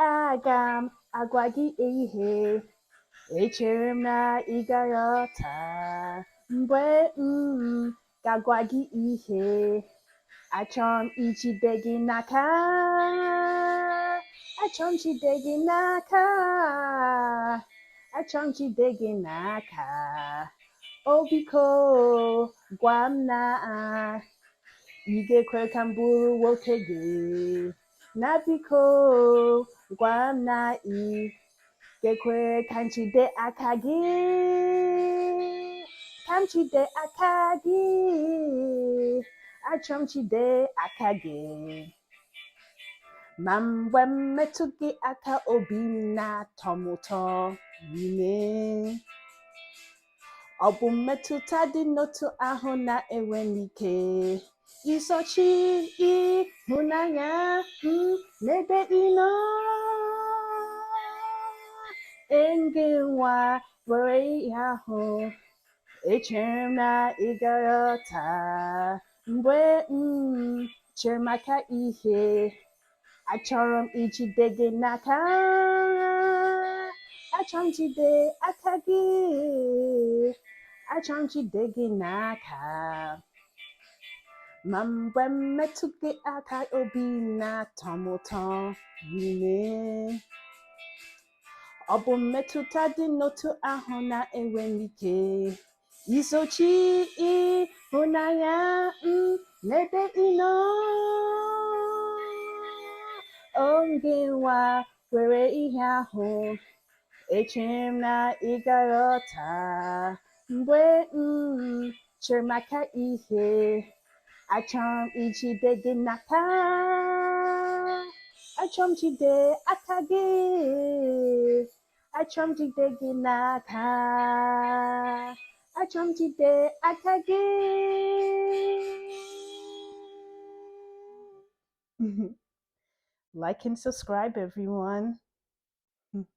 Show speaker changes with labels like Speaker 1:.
Speaker 1: aga m agwa gị ihe echere m na ị ga-aghọta mgbe ga-agwa gị ihe achọrọ m ijide gị n'aka achọrọ m jide gị n'aka achọrọ m jide gị n'aka o biko gwa m na ị ga-ekwe ka m bụrụ nwoke gị na biko gwa m na ị ga-ekwe ka m jide aka gị ka m jide aka gị achọrọ m jide aka gị ma mgbe m metụ gị aka obi m na-atọ m ụtọ n'ime ọ bụ mmetụta dị n'otu ahụ na-enwe m ike isochi ịhụnanya n'ebe ị nọ enyi nwa were ihe ahụ echere m na ị ga-aghọta mgbe chere maka ihe achọrọ m ijide gị n'aka achọrọ m jide aka gị achọrọ m jide gị n'aka ma mgbe m metụ gị aka obi na-atọ m ụtọ n'ime ọ bụ mmetụta dị n'otu ahụ na-enwe m ike isochi ịhụnanya n'ebe ị nọ oge nwa were ihe ahụ echere m na ị ga-aghọta mgbe chere maka ihe achọrọ m ijide gị n'aka achọrọ m jide aka gị achọrọ m jide gị n'aka achọrọ m jide aka gị like and subscribe everyone.